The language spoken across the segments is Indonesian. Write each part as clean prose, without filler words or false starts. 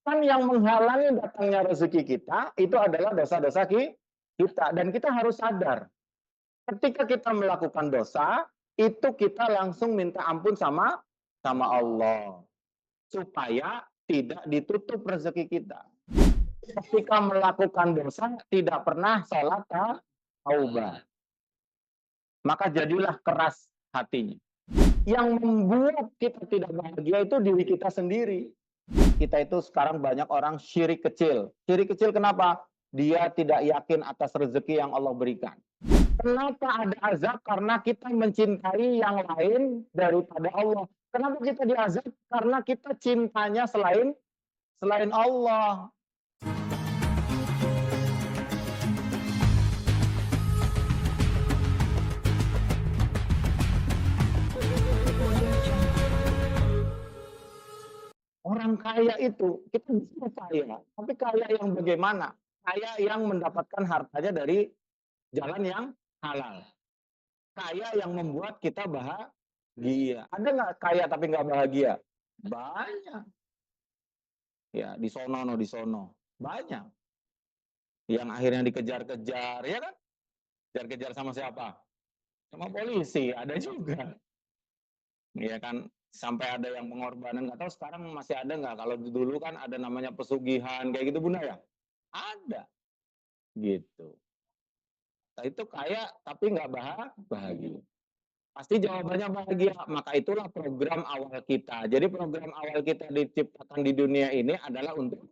Kan yang menghalangi datangnya rezeki kita, itu adalah dosa-dosa kita. Dan kita harus sadar, ketika kita melakukan dosa, itu kita langsung minta ampun sama Allah. Supaya tidak ditutup rezeki kita. Ketika melakukan dosa, tidak pernah sholat taubat. Maka jadilah keras hatinya. Yang membuat kita tidak bahagia itu diri kita sendiri. Kita itu sekarang banyak orang syirik kecil. Syirik kecil kenapa? Dia tidak yakin atas rezeki yang Allah berikan. Kenapa ada azab? Karena kita mencintai yang lain daripada Allah. Kenapa kita diazab? Karena kita cintanya selain Allah. Orang kaya itu, kita bisa kaya, tapi kaya yang bagaimana? Kaya yang mendapatkan hartanya dari jalan yang halal. Kaya yang membuat kita bahagia. Ada nggak kaya tapi nggak bahagia? Banyak. Ya, di sono, no, di sono. Banyak. Yang akhirnya dikejar-kejar, ya kan? Kejar-kejar sama siapa? Sama polisi, ada juga. Ya kan, sampai ada yang pengorbanan, nggak tahu sekarang masih ada nggak? Kalau dulu kan ada namanya pesugihan, kayak gitu Bunda ya? Ada, gitu. Nah, itu kaya tapi nggak bahagia. Pasti jawabannya bahagia, maka itulah program awal kita. Jadi program awal kita diciptakan di dunia ini adalah untuk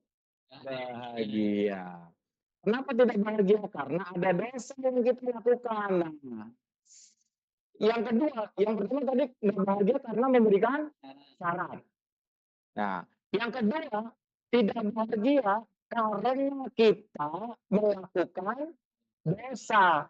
bahagia. Kenapa tidak bahagia? Karena ada dosa yang kita lakukan. Nah, yang kedua, yang pertama tadi nggak bahagia karena memberikan syarat. Nah, yang kedua, tidak bahagia karena kita melakukan dosa.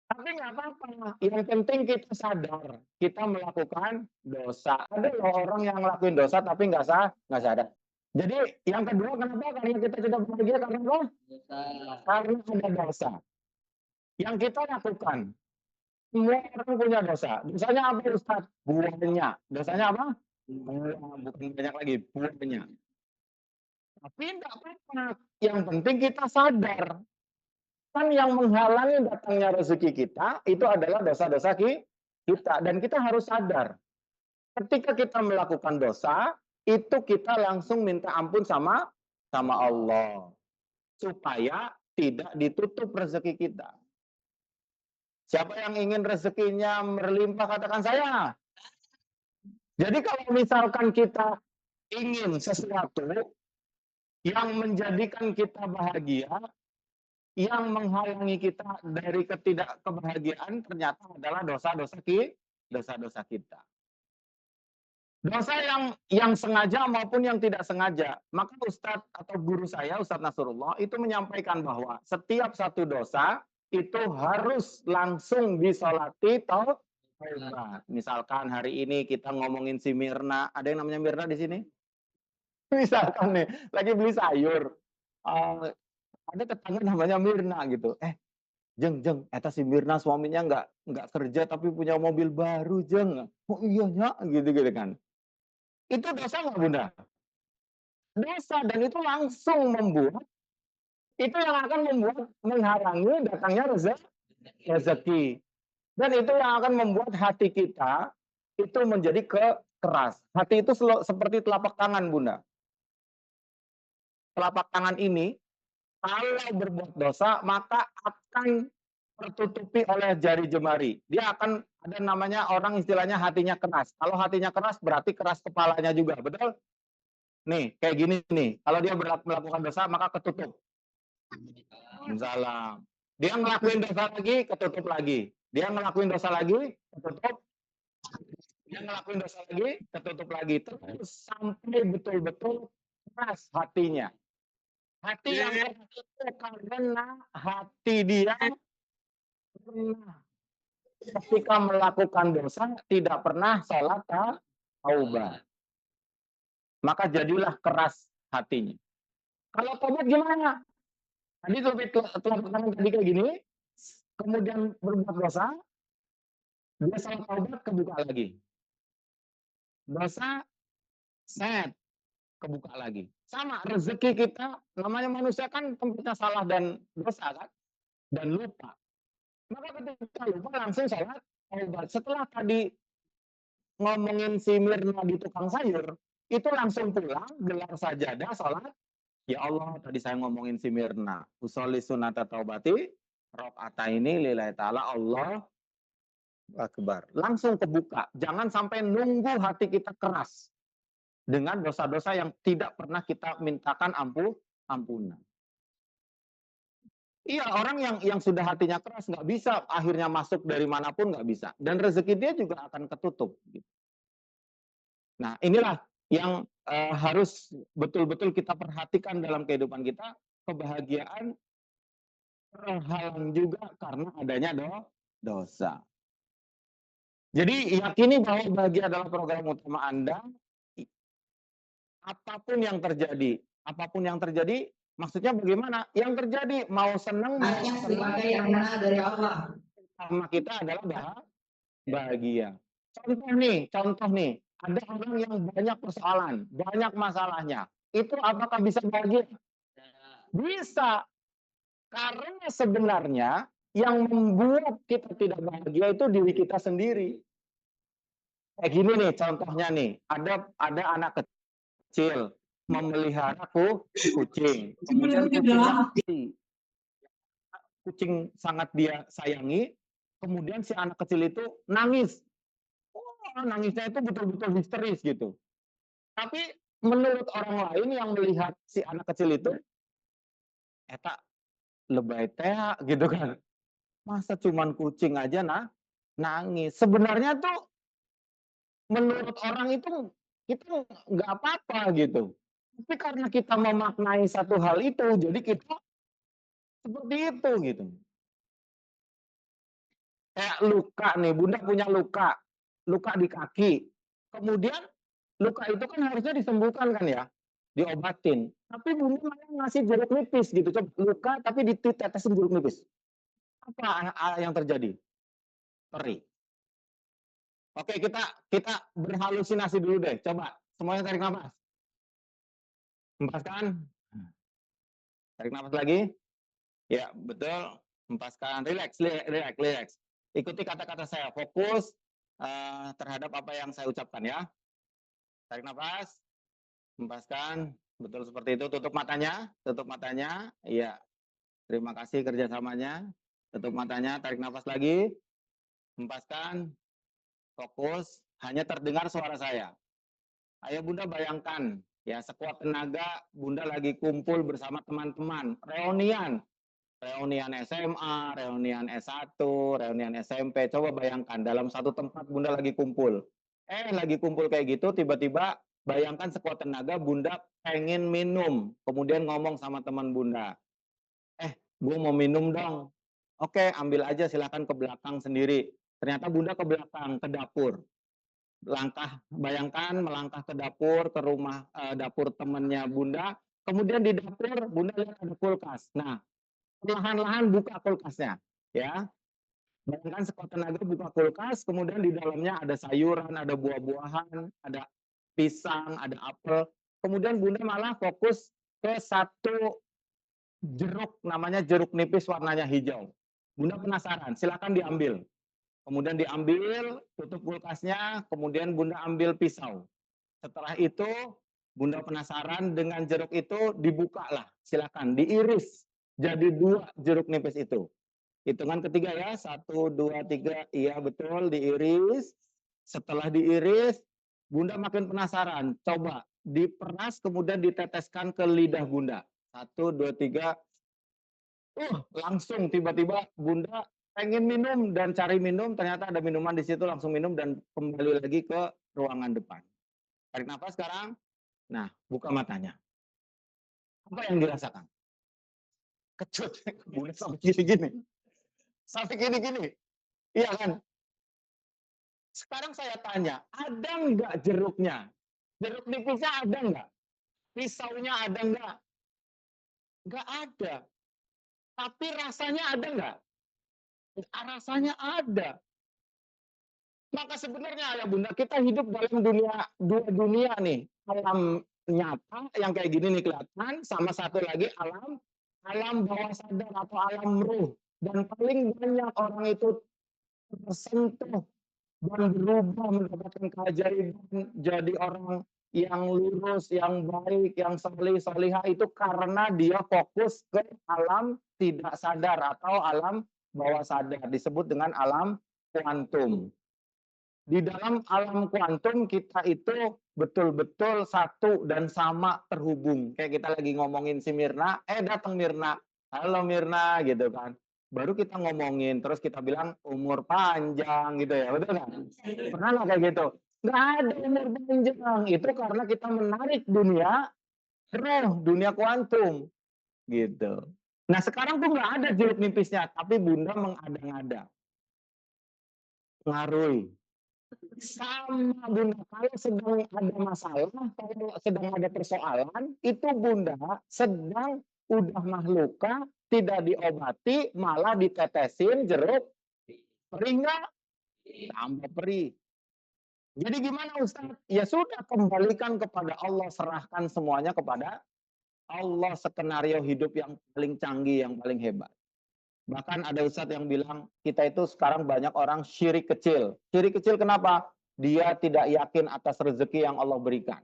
Tapi nggak apa-apa, yang penting kita sadar, kita melakukan dosa. Ada loh orang yang ngelakuin dosa tapi nggak sadar. Jadi yang kedua kenapa? Karena kita tidak bahagia karena apa? Karena ada dosa. Yang kita lakukan, semua orang punya dosa. Dosanya apa Ustaz? Buahnya. Dosanya apa? Bukan banyak lagi, buahnya. Tapi nggak apa-apa, yang penting kita sadar. Kan yang menghalangi datangnya rezeki kita, itu adalah dosa-dosa kita. Dan kita harus sadar, ketika kita melakukan dosa, itu kita langsung minta ampun sama Allah. Supaya tidak ditutup rezeki kita. Siapa yang ingin rezekinya berlimpah, katakan saya. Jadi kalau misalkan kita ingin sesuatu yang menjadikan kita bahagia, yang menghalangi kita dari ketidakkebahagiaan ternyata adalah dosa-dosa kita. Dosa yang sengaja maupun yang tidak sengaja. Maka Ustadz atau guru saya, Ustadz Nasrullah, itu menyampaikan bahwa setiap satu dosa itu harus langsung disolati taubat. Misalkan hari ini kita ngomongin si Mirna, ada yang namanya Mirna di sini? Misalkan nih, lagi beli sayur, ada tetangga namanya Mirna gitu. Jeng, eta si Mirna suaminya nggak kerja tapi punya mobil baru, Jeng. Oh iya nya, gitu kan. Itu dosa nggak Bunda? Dosa, dan itu langsung membuat, itu yang akan membuat menghalangi datangnya rezeki. Dan itu yang akan membuat hati kita itu menjadi keras. Hati itu seperti telapak tangan Bunda. Telapak tangan ini kalau berbuat dosa maka akan tertutupi oleh jari jemari. Dia akan ada namanya orang istilahnya hatinya keras. Kalau hatinya keras berarti keras kepalanya juga, betul? Nih, kayak gini nih. Kalau dia melakukan dosa maka ketutup. Salam. Dia ngelakuin dosa lagi, ketutup lagi. Dia ngelakuin dosa lagi, ketutup. Dia ngelakuin dosa lagi, ketutup lagi. Terus sampai betul-betul keras hatinya. Hati yang keras itu karena hati dia pernah ketika melakukan dosa tidak pernah sholat taubat. Maka jadilah keras hatinya. Kalau tobat gimana? Tadi telapak tangan tadi kayak gini, kemudian berbuat dosa, dia salah taubat kebuka lagi. Dosa, set. kebuka lagi. Sama rezeki kita, namanya manusia kan tempatnya salah dan dosa kan, dan lupa. Maka ketika lupa langsung sholat taubat. Setelah tadi ngomongin si Mirna di tukang sayur, itu langsung pulang, gelar sajadah, sholat. Ya Allah, tadi saya ngomongin si Mirna. Usolli sunata taubati, rok'ata ini lillahi ta'ala, Allah Akbar. Langsung kebuka. Jangan sampai nunggu hati kita keras dengan dosa-dosa yang tidak pernah kita mintakan ampunan. Iya, orang yang sudah hatinya keras nggak bisa akhirnya masuk dari manapun nggak bisa, dan rezeki dia juga akan ketutup. Gitu. Nah, inilah yang harus betul-betul kita perhatikan dalam kehidupan kita. Kebahagiaan terhalang juga karena adanya dosa. Jadi yakini bahwa bahagia adalah program utama Anda. Apapun yang terjadi, maksudnya bagaimana? Yang terjadi mau senang, mau dipakai yang mana dari Allah. Sama kita adalah bahagia. Contoh nih, ada orang yang banyak persoalan, banyak masalahnya. Itu apakah bisa bahagia? Bisa. Karena sebenarnya yang membuat kita tidak bahagia itu diri kita sendiri. Kayak gini nih contohnya nih, ada anak kecil memelihara kucing, kemudian kucing sangat dia sayangi, kemudian si anak kecil itu nangis. Oh, nangisnya itu betul-betul histeris gitu. Tapi menurut orang lain yang melihat si anak kecil itu, eta lebay teh gitu kan. Masa cuman kucing aja nangis. Sebenarnya tuh menurut orang itu nggak apa-apa gitu. Tapi karena kita memaknai satu hal itu, jadi kita seperti itu gitu. Kayak luka nih, Bunda punya luka di kaki. Kemudian luka itu kan harusnya disembuhkan kan ya, diobatin. Tapi Bunda malah ngasih jeruk nipis gitu, luka tapi ditetesin jeruk nipis. Apa yang terjadi? Perih. Oke, kita berhalusinasi dulu deh. Coba semuanya tarik nafas. Hempaskan. Tarik nafas lagi. Ya, betul. Hempaskan. Relax. Ikuti kata-kata saya. Fokus terhadap apa yang saya ucapkan ya. Tarik nafas. Hempaskan. Betul seperti itu. Tutup matanya. Iya. Terima kasih kerjasamanya. Tutup matanya. Tarik nafas lagi. Hempaskan. Fokus. Hanya terdengar suara saya. Ayo Bunda bayangkan, ya sekuat tenaga Bunda lagi kumpul bersama teman-teman, reunian SMA, reunian S1, reunian SMP. Coba bayangkan dalam satu tempat Bunda lagi kumpul. Lagi kumpul kayak gitu, tiba-tiba bayangkan sekuat tenaga Bunda pengen minum, kemudian ngomong sama teman Bunda, gue mau minum dong. Oke, ambil aja silakan ke belakang sendiri. Ternyata Bunda ke belakang, ke dapur. Bayangkan melangkah ke dapur, ke rumah dapur temannya Bunda, kemudian di dapur Bunda lihat ada kulkas. Nah, perlahan-lahan buka kulkasnya, ya. Bayangkan sekuat tenaga buka kulkas, kemudian di dalamnya ada sayuran, ada buah-buahan, ada pisang, ada apel. Kemudian Bunda malah fokus ke satu jeruk, namanya jeruk nipis warnanya hijau. Bunda penasaran, silakan diambil. Kemudian diambil, tutup kulkasnya, kemudian Bunda ambil pisau. Setelah itu, Bunda penasaran dengan jeruk itu, dibukalah, silakan, diiris. Jadi 2 jeruk nipis itu. Hitungan ketiga ya, 1, 2, 3, iya betul, diiris. Setelah diiris, Bunda makin penasaran, coba diperas kemudian diteteskan ke lidah Bunda. 1, 2, 3, langsung tiba-tiba Bunda pengen minum dan cari minum, ternyata ada minuman di situ, langsung minum dan kembali lagi ke ruangan depan. Tarik nafas sekarang. Nah, buka matanya. Apa yang dirasakan? Kecut. Bunda sampai gini-gini. Sampai gini-gini. Iya kan? Sekarang saya tanya, ada nggak jeruknya? Jeruk nipisnya ada nggak? Pisaunya ada nggak? Nggak ada. Tapi rasanya ada nggak? Rasanya ada. Maka sebenarnya ya Bunda, kita hidup dalam dua dunia nih, alam nyata yang kayak gini nih kelihatan, sama satu lagi alam bawah sadar atau alam ruh. Dan paling banyak orang itu tersentuh dan berubah mendapatkan keajaiban jadi orang yang lurus, yang baik, yang solihah itu karena dia fokus ke alam tidak sadar atau alam bawah sadar, disebut dengan alam kuantum. Di dalam alam kuantum kita itu betul-betul satu dan sama terhubung. Kayak kita lagi ngomongin si Mirna, datang Mirna. Halo Mirna gitu kan. Baru kita ngomongin, terus kita bilang umur panjang gitu ya, betul nggak? Pernah nggak kayak gitu? Nggak ada umur panjang. Itu karena kita menarik dunia roh, dunia kuantum gitu. Nah sekarang tuh nggak ada jeruk nipisnya, tapi Bunda mengada-ngada, ngaruh. Sama Bunda, kalau sedang ada masalah, kalau sedang ada persoalan, itu Bunda sedang udah mahluka, tidak diobati, malah ditetesin jeruk, perih nggak? Tambah perih. Jadi gimana Ustaz? Ya sudah, kembalikan kepada Allah, serahkan semuanya kepada Allah, skenario hidup yang paling canggih, yang paling hebat. Bahkan ada Ustadz yang bilang, kita itu sekarang banyak orang syirik kecil. Syirik kecil kenapa? Dia tidak yakin atas rezeki yang Allah berikan.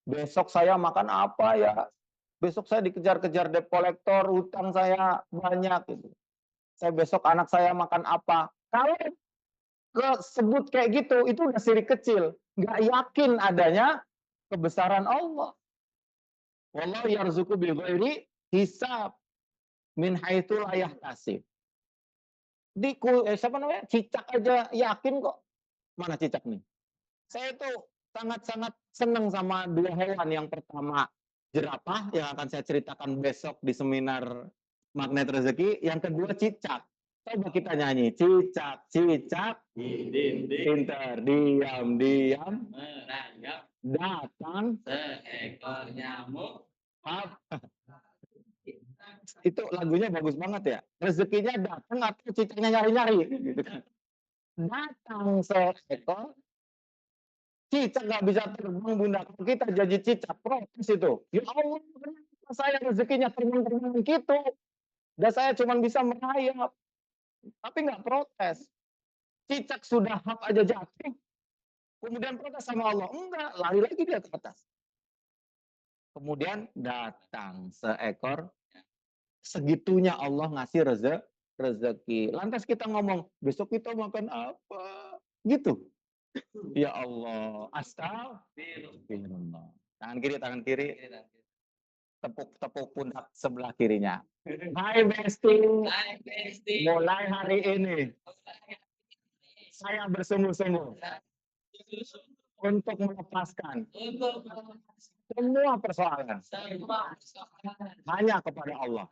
Besok saya makan apa ya? Besok saya dikejar-kejar debt collector, hutang saya banyak. Gitu. Saya besok anak saya makan apa? Kalau sebut kayak gitu, itu udah syirik kecil. Nggak yakin adanya kebesaran Allah. Wallahu yarzuqu bil ghairi hisab min haitsu la yahtasib. Siapa namanya? Cicak aja yakin kok. Mana cicak nih? Saya tuh sangat-sangat senang sama dua hewan. Yang pertama jerapah yang akan saya ceritakan besok di seminar Magnet Rezeki. Yang kedua cicak. Coba kita nyanyi. Cicak, cicak, pintar, diam, Merayap datang, seekor nyamuk. Itu lagunya bagus banget ya. Rezekinya datang atau cicaknya nyari-nyari. Gitu kan. Datang seekor cicak nggak bisa terbang Bunda. Kalau kita jadi cicak protes itu. Ya Allah, kenapa saya rezekinya terbang-terbang gitu? Dan saya cuma bisa merayap. Tapi nggak protes. Cicak sudah hak aja jatuh. Kemudian protes sama Allah. Enggak, lari lagi dia ke atas. Kemudian datang seekor, segitunya Allah ngasih rezeki. Lantas kita ngomong, besok kita makan apa? Gitu. Ya Allah, astagfirullah. Tangan kiri, tangan kiri. Tepuk-tepuk pundak sebelah kirinya. Hai Besti, Hai, Besti. mulai hari ini saya bersungguh-sungguh untuk melepaskan semua persoalan hanya kepada Allah.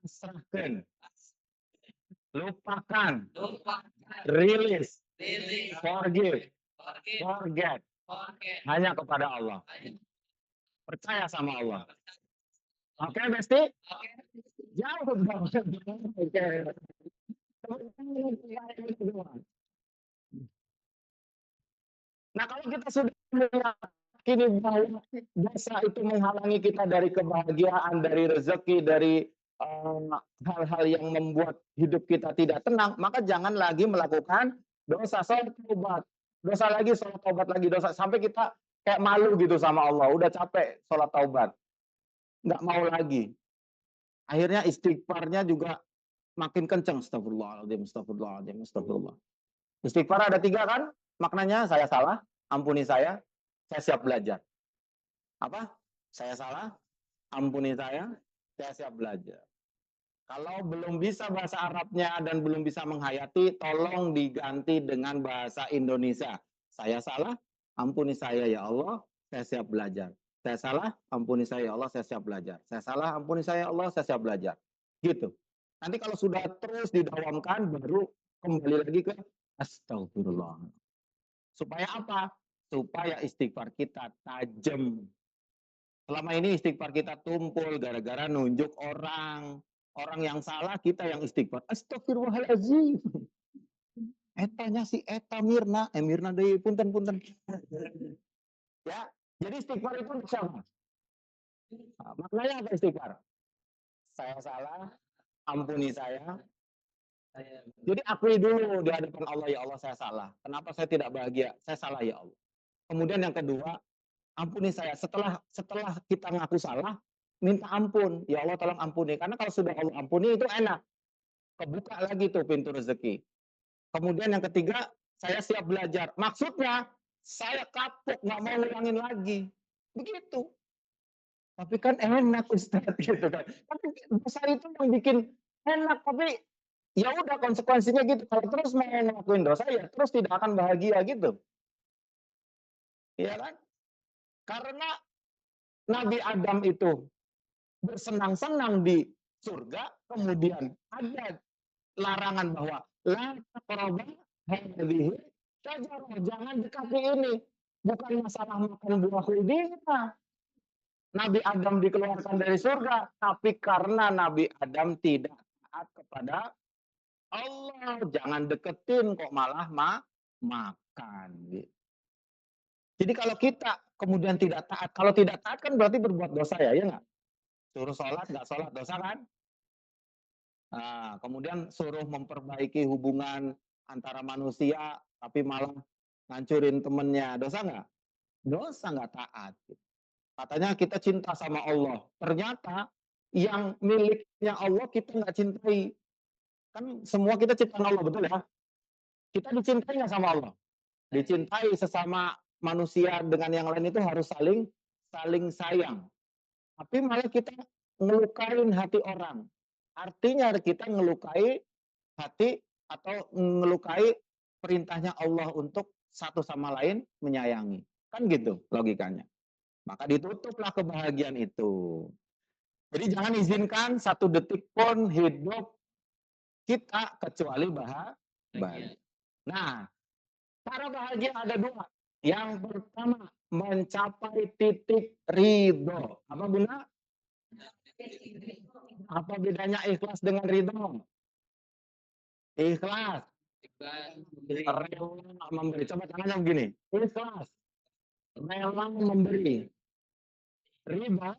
Serahkan, lupakan, rilis, forgive, forget, hanya kepada Allah. Percaya sama Allah. Oke, Besti? Jauh banget. Oke. Nah, kalau kita sudah meyakini bahwa dosa itu menghalangi kita dari kebahagiaan, dari rezeki, dari hal-hal yang membuat hidup kita tidak tenang, maka jangan lagi melakukan dosa. Sholat taubat, dosa lagi, sholat taubat lagi, dosa, sampai kita kayak malu gitu sama Allah. Udah capek sholat taubat, nggak mau lagi. Akhirnya istighfarnya juga makin kenceng. Astagfirullahaladzim, astagfirullahaladzim, astagfirullah. Istighfar ada 3 kan? Maknanya saya salah, ampuni saya siap belajar. Apa? Saya salah, ampuni saya siap belajar. Kalau belum bisa bahasa Arabnya dan belum bisa menghayati, tolong diganti dengan bahasa Indonesia. Saya salah, ampuni saya ya Allah, saya siap belajar. Saya salah, ampuni saya ya Allah, saya siap belajar. Saya salah, ampuni saya ya Allah, saya siap belajar. Gitu. Nanti kalau sudah terus didawamkan, baru kembali lagi ke astagfirullah. Supaya apa? Supaya istighfar kita tajam. Selama ini istighfar kita tumpul gara-gara nunjuk orang. Orang yang salah, kita yang istighfar. Astagfirullahaladzim. Etanya si Eta Mirna. Mirna deh, punten. Ya, Jadi istighfar itu untuk siapa? Nah, maknanya apa istighfar? Saya salah, ampuni saya. Jadi akui dulu di hadapan Allah, ya Allah saya salah. Kenapa saya tidak bahagia? Saya salah ya Allah. Kemudian yang kedua, ampuni saya. Setelah kita ngaku salah, minta ampun. Ya Allah tolong ampuni. Karena kalau sudah Allah ampuni itu enak. Kebuka lagi tuh pintu rezeki. Kemudian yang ketiga, saya siap belajar. Maksudnya, saya kapok, nggak mau ngulangin lagi. Begitu. Tapi kan enak Ustaz gitu kan. Tapi dosa itu yang bikin enak, tapi ya udah konsekuensinya gitu. Kalau terus mau ngelakuin dosa ya terus tidak akan bahagia gitu. Iya kan? Karena Nabi Adam itu bersenang-senang di surga, kemudian ada larangan bahwa la taqrabu hadhihi syajarah, jangan dekati ini. Bukan masalah makan buah khuldinya. Nabi Adam dikeluarkan dari surga, tapi karena Nabi Adam tidak taat kepada Allah, jangan deketin kok malah makan. Gitu. Jadi kalau kita kemudian tidak taat, kalau tidak taat kan berarti berbuat dosa ya, ya nggak? Suruh sholat, nggak sholat, dosa kan? Nah, kemudian suruh memperbaiki hubungan antara manusia, tapi malah ngancurin temennya, dosa nggak? Dosa, nggak taat. Katanya kita cinta sama Allah, ternyata yang miliknya Allah kita nggak cintai. Kan semua kita ciptaan Allah, betul ya? Kita dicintai nggak sama Allah? Dicintai sesama manusia dengan yang lain itu harus saling sayang. Tapi malah kita ngelukain hati orang. Artinya kita ngelukai hati atau ngelukai perintahnya Allah untuk satu sama lain menyayangi. Kan gitu logikanya. Maka ditutuplah kebahagiaan itu. Jadi jangan izinkan satu detik pun hidup kita kecuali bahagia. Nah, cara bahagia ada dua. Yang pertama, mencapai titik ridho. Apa Bunda? Apa bedanya ikhlas dengan ridho? Ikhlas. Rela memberi. Coba tangannya begini. Ikhlas. Rela memberi. Ridho.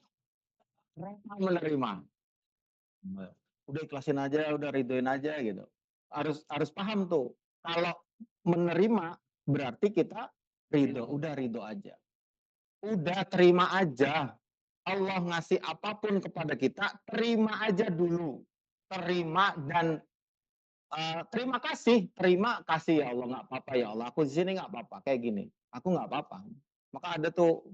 Rela menerima. Udah ikhlasin aja, udah ridhoin aja gitu. Harus paham tuh. Kalau menerima berarti kita ridho. Udah ridho aja. Udah terima aja. Allah ngasih apapun kepada kita, terima aja dulu. Terima dan terima kasih ya Allah, nggak apa-apa ya Allah, aku di sini nggak apa-apa kayak gini, aku nggak apa-apa. Maka ada tuh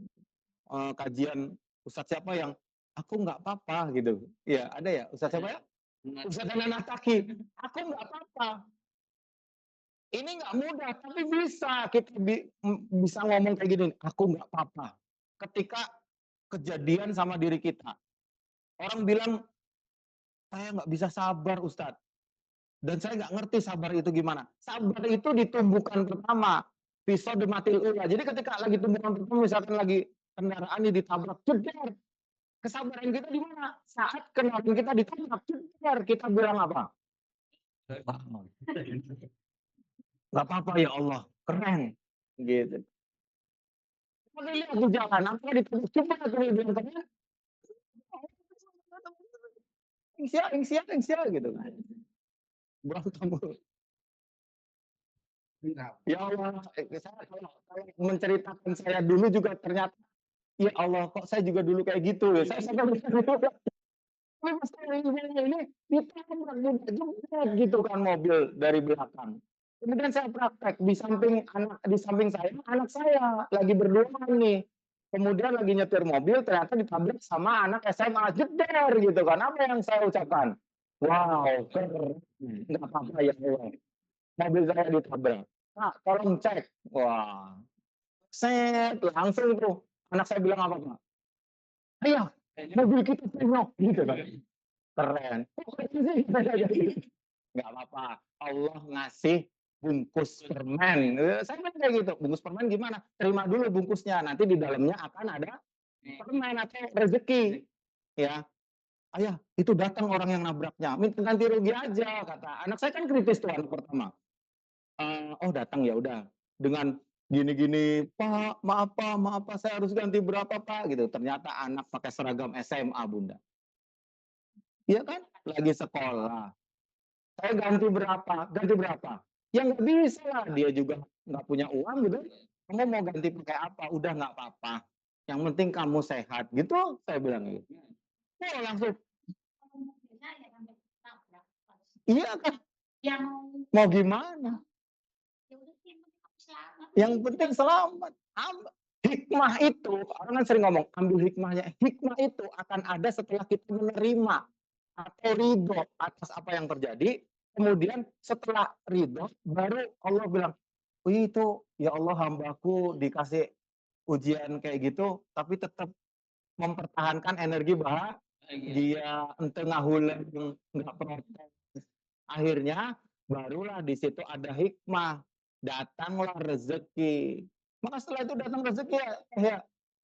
kajian Ustadz siapa yang aku nggak apa-apa gitu, ya ada ya Ustadz siapa ya? Ustadz Nana Taki, aku nggak apa-apa. Ini nggak mudah, tapi bisa kita bisa ngomong kayak gini, aku nggak apa-apa. Ketika kejadian sama diri kita, orang bilang saya nggak bisa sabar Ustadz. Dan saya nggak ngerti sabar itu gimana. Sabar itu ditumbuhkan pertama, pisau matil ula. Jadi ketika lagi tumbuhan pertama, misalkan lagi kendaraan ini ditabrak, jedar. Kesabaran kita di mana? Saat kendaraan kita ditabrak, jedar. Kita bilang apa? Nggak apa-apa ya Allah, keren. Gitu. Kalau lihat di jalan, apa ditabrak, coba kalau bilang keren. Ingsia, gitu kan. Berantem. Ya Allah, saya kalau menceritakan saya dulu juga ternyata, ya Allah, kok saya juga dulu kayak gitu ya. Saya sampai tapi pas ini ditabrak gitu kan mobil dari belakang. Kemudian saya praktek di samping saya, anak saya lagi berduaan nih. Kemudian lagi nyetir mobil, ternyata ditabrak sama anak SMA, jeder gitu kan. Apa yang saya ucapkan? Wow, keren. Nggak apa-apa ya Allah. Mobil saya ditabrak. Nah, tolong cek. Wah, set langsung tuh. Anak saya bilang apa Pak? Ayah, mobil kita penuh gitu kan. Keren. Nggak apa-apa. Allah ngasih bungkus permen. Saya bilang kayak gitu. Bungkus permen gimana? Terima dulu bungkusnya. Nanti di dalamnya akan ada permen atau rezeki. Ya, ayah, itu datang orang yang nabraknya. Minta ganti rugi aja kata. Anak saya kan kritis tuh anak pertama. Oh datang ya udah dengan gini-gini, "Pak, maaf Pak, saya harus ganti berapa Pak?" Gitu. Ternyata anak pakai seragam SMA, Bunda. Iya kan? Lagi sekolah. "Saya ganti berapa?" "Ganti berapa?" Ya nggak bisa lah, dia juga nggak punya uang gitu. "Kamu mau ganti pakai apa?" "Udah nggak apa-apa, yang penting kamu sehat." Gitu, saya bilang gitu. Oh, langsung, iya kan, mau gimana? Yang penting selamat. Hikmah itu, orang kan sering ngomong, ambil hikmahnya. Hikmah itu akan ada setelah kita menerima atau ridho atas apa yang terjadi. Kemudian setelah ridho, baru Allah bilang, "Wih, itu ya Allah, hambaku dikasih ujian kayak gitu, tapi tetap mempertahankan energi bahagia, ente ngahuleng, nggak protes." Akhirnya barulah di situ ada hikmah, datanglah rezeki. Maka setelah itu datang rezeki ya, ya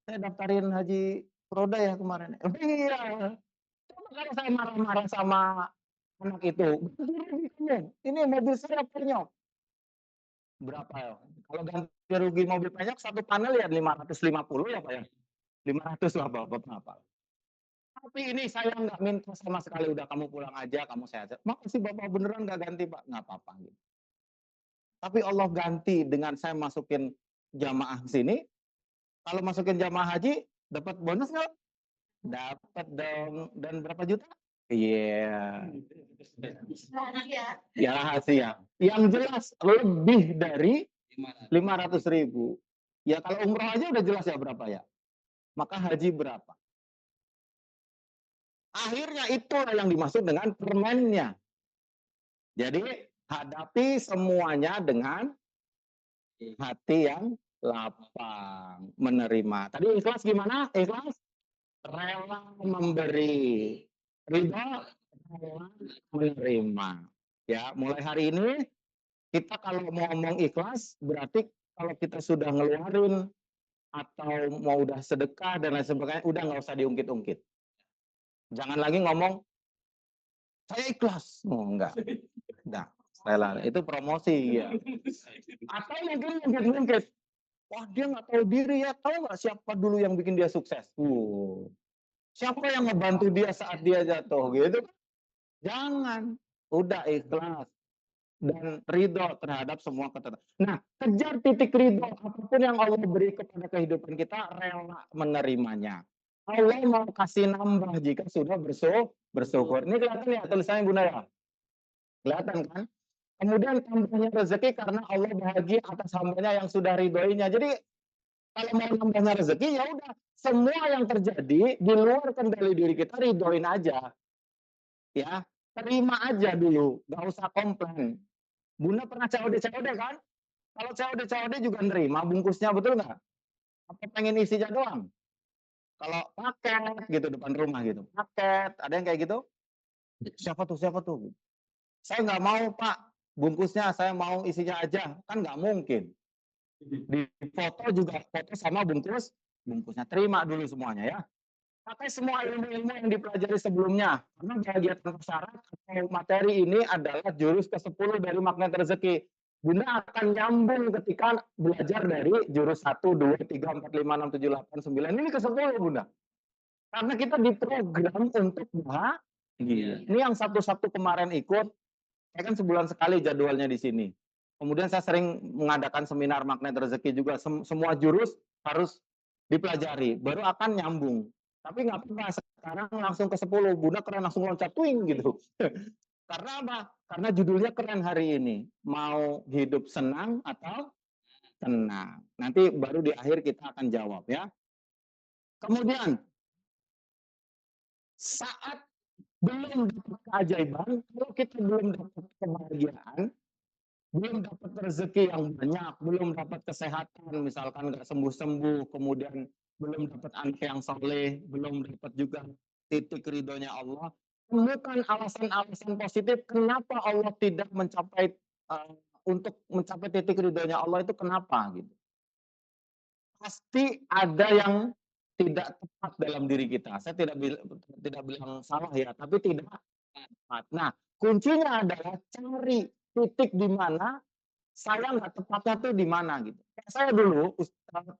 saya daftarin haji Roda ya kemarin. Iya, coba kalau saya marah-marah sama anak itu, ini mobil saya penyok. Berapa ya? Kalau ganti rugi mobil penyok satu panel ya 550 ya Pak ya? 500 lah Bapak. Tapi ini saya nggak minta sama sekali, udah kamu pulang aja, kamu sehat. Makasih Bapak, beneran nggak ganti Pak? Nggak apa-apa gitu. Tapi Allah ganti dengan saya masukin jamaah sini, kalau masukin jamaah haji, dapat bonus nggak? Dapat dong. Dan berapa juta? Iya. Ya rahasia. Yang jelas lebih dari 500.000. Ya kalau umroh aja udah jelas ya berapa ya. Maka haji berapa? Akhirnya itulah yang dimaksud dengan permennya. Jadi hadapi semuanya dengan hati yang lapang, menerima. Tadi ikhlas gimana? Ikhlas rela memberi, ridho rela menerima. Ya, mulai hari ini kita kalau mau ngomong ikhlas berarti kalau kita sudah ngeluarin atau mau udah sedekah dan lain sebagainya, udah nggak usah diungkit-ungkit. Jangan lagi ngomong saya ikhlas. Oh, enggak. Enggak. Rela. Itu promosi ya. Atau mungkin mungkin wah, dia nggak tahu diri ya. Tahu nggak siapa dulu yang bikin dia sukses? Siapa yang ngebantu dia saat dia jatuh gitu? Jangan. Udah ikhlas dan ridho terhadap semua ketetapan. Nah, kejar titik ridho apapun yang Allah beri kepada kehidupan kita, rela menerimanya. Allah mau kasih nambah jika sudah bersyukur. Ini kelihatan ya tulisannya Bunda ya? Kelihatan kan? Kemudian tambahnya rezeki karena Allah bahagia atas hambanya yang sudah ridhoinya. Jadi kalau mau nambahnya rezeki ya udah semua yang terjadi di luar kendali diri kita ridhoin aja, ya terima aja dulu, nggak usah komplain. Bunda pernah COD kan? Kalau COD juga nerima bungkusnya, betul nggak? Apa pengen isinya doang? Kalau paket gitu depan rumah gitu, paket ada yang kayak gitu? Siapa tuh? Saya nggak mau Pak, bungkusnya saya mau isinya aja, kan nggak mungkin. Di foto juga foto sama bungkusnya, terima dulu semuanya ya. Pakai semua ilmu-ilmu yang dipelajari sebelumnya. Karena bahagia tanpa syarat atau materi ini adalah jurus ke-10 dari magnet rezeki. Bunda akan nyambung ketika belajar dari jurus 1, 2, 3, 4, 5, 6, 7, 8, 9. Ini ke-10 Bunda. Karena kita diprogram untuk bahagia. Ini yang Sabtu-Sabtu kemarin ikut, saya kan sebulan sekali jadwalnya di sini. Kemudian saya sering mengadakan seminar magnet rezeki juga. Semua jurus harus dipelajari, baru akan nyambung. Tapi nggak apa-apa, sekarang langsung ke-10. Bunda keren langsung loncat twing gitu. Karena apa? Karena judulnya keren hari ini. Mau hidup senang atau tenang. Nanti baru di akhir kita akan jawab ya. Kemudian saat belum dapat keajaiban, kalau kita belum dapat kebahagiaan, belum dapat rezeki yang banyak, belum dapat kesehatan, misalkan nggak sembuh-sembuh, kemudian belum dapat anak yang soleh, belum dapat juga titik ridhonya Allah, temukan alasan-alasan positif kenapa Allah tidak mencapai untuk mencapai titik ridhonya Allah itu kenapa gitu. Pasti ada yang tidak tepat dalam diri kita. Saya tidak bilang salah ya, tapi tidak tepat. Nah, kuncinya adalah cari titik di mana saya nggak tepatnya tuh di mana gitu. Saya dulu,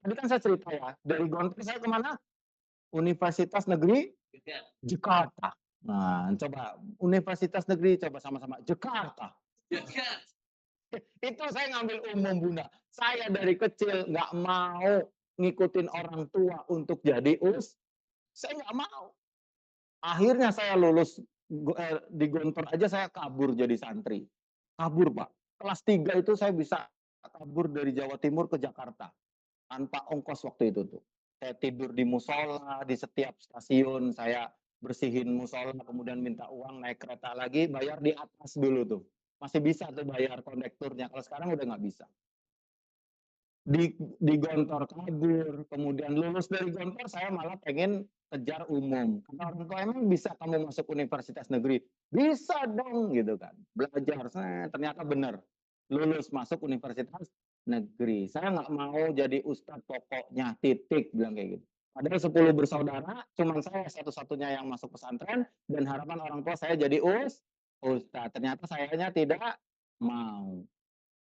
tadi kan saya cerita ya, dari Gontor saya kemana? Universitas Negeri Juga. Jakarta. Nah, coba Universitas Negeri, coba sama-sama Jakarta. Juga. Itu saya ngambil umum Bunda. Saya dari kecil nggak mau ngikutin orang tua untuk jadi saya nggak mau. Akhirnya saya lulus di Gontor aja saya kabur jadi santri. Kabur Pak. Kelas 3 itu saya bisa kabur dari Jawa Timur ke Jakarta. Tanpa ongkos waktu itu tuh. Saya tidur di musola, di setiap stasiun saya bersihin musola, kemudian minta uang, naik kereta lagi, bayar di atas dulu tuh. Masih bisa tuh bayar kondekturnya, kalau sekarang udah nggak bisa. Di Gontor kabur, kemudian lulus dari Gontor saya malah pengen kejar umum. Karena orang tua emang bisa kamu masuk universitas negeri? Bisa dong gitu kan. Belajar, ternyata benar. Lulus masuk universitas negeri. Saya nggak mau jadi ustadz pokoknya, titik, bilang kayak gitu. Padahal 10 bersaudara, cuman saya satu-satunya yang masuk pesantren, dan harapan orang tua saya jadi ustadz. Ternyata sayanya tidak mau.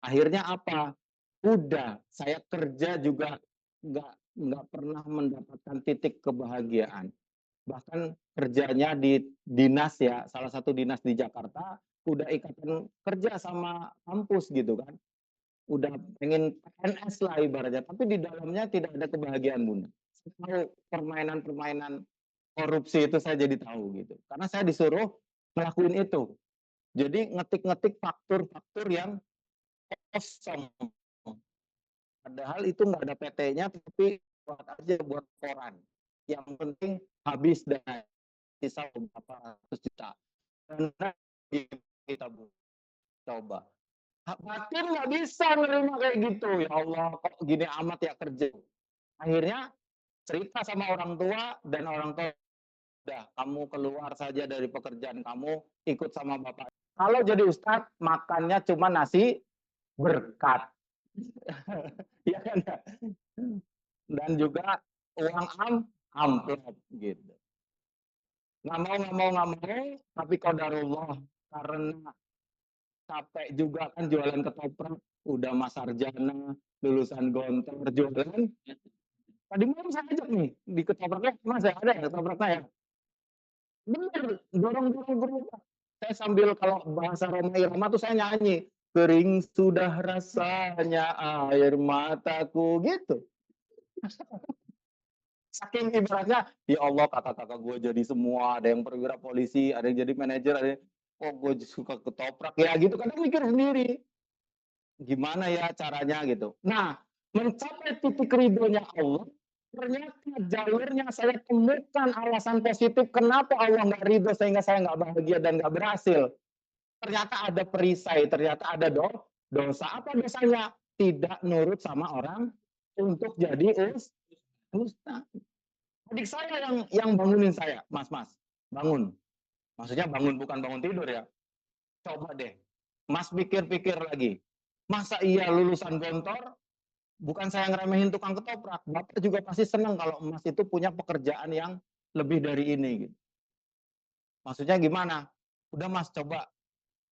Akhirnya apa? Udah, saya kerja juga nggak pernah mendapatkan titik kebahagiaan. Bahkan kerjanya di dinas ya, salah satu dinas di Jakarta, udah ikatan kerja sama kampus gitu kan. Udah pengen PNS lah ibaratnya, tapi di dalamnya tidak ada kebahagiaan Bunda. Saya tahu permainan-permainan korupsi itu saya jadi tahu gitu. Karena saya disuruh ngelakuin itu. Jadi ngetik-ngetik faktur-faktur yang kosong. Padahal itu nggak ada PT-nya, tapi buat aja buat koran. Yang penting habis dana sisa beberapa ratus juta. Karena kita coba. Batin nggak bisa nerima kayak gitu. Ya Allah, kok gini amat ya kerja. Akhirnya cerita sama orang tua, dan orang tua, udah kamu keluar saja dari pekerjaan kamu, ikut sama bapak. Kalau jadi ustadz, makannya cuma nasi berkat. Iya kan? Dan juga uang amplop gitu. Nggak mau, tapi qadarullah, karena capek juga kan jualan ketoprak, udah Mas Sarjana, lulusan Gontor, jualan. Tadi malam saya ajak nih di ketopraknya, Mas ya ada ya ketopraknya ya? Bener, dorong. Saya sambil, kalau bahasa Roma Irama tuh saya nyanyi, kering sudah rasanya air mataku, gitu. Saking ibaratnya, ya Allah kakak-kakak gue jadi semua, ada yang perwira polisi, ada yang jadi manajer, ada yang, oh gue suka ketoprak, ya gitu, kadang mikir sendiri, gimana ya caranya gitu. Nah, mencapai titik ridhonya Allah, ternyata jalurnya saya temukan alasan positif kenapa Allah nggak ridho sehingga saya nggak bahagia dan nggak berhasil. Ternyata ada perisai, ternyata ada dosa. Apa dosanya? Tidak nurut sama orang untuk jadi ustaz. Adik saya yang bangunin saya, Mas, bangun. Maksudnya bangun, bukan bangun tidur ya. Coba deh, Mas pikir-pikir lagi. Masa iya lulusan Gontor, bukan saya ngeremehin tukang ketoprak. Bapak juga pasti senang kalau Mas itu punya pekerjaan yang lebih dari ini. Gitu. Maksudnya gimana? Udah Mas coba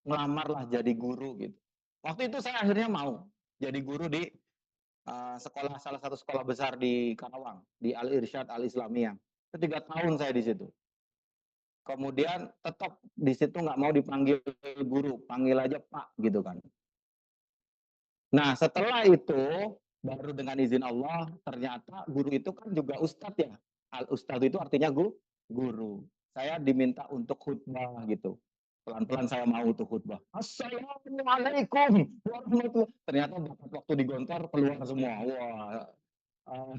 ngelamarlah jadi guru gitu. Waktu itu saya akhirnya mau jadi guru di salah satu sekolah besar di Karawang, di Al Irsyad Al Islamiyah. 3 tahun saya di situ. Kemudian tetap di situ nggak mau dipanggil guru, panggil aja Pak gitu kan. Nah setelah itu, baru dengan izin Allah, ternyata guru itu kan juga ustadz ya. Al ustadz itu artinya guru. Saya diminta untuk khutbah gitu. Pelan-pelan saya mau tuh khutbah. Assalamualaikum warahmatullahi. Ternyata waktu di Gontor keluar semua. Wah,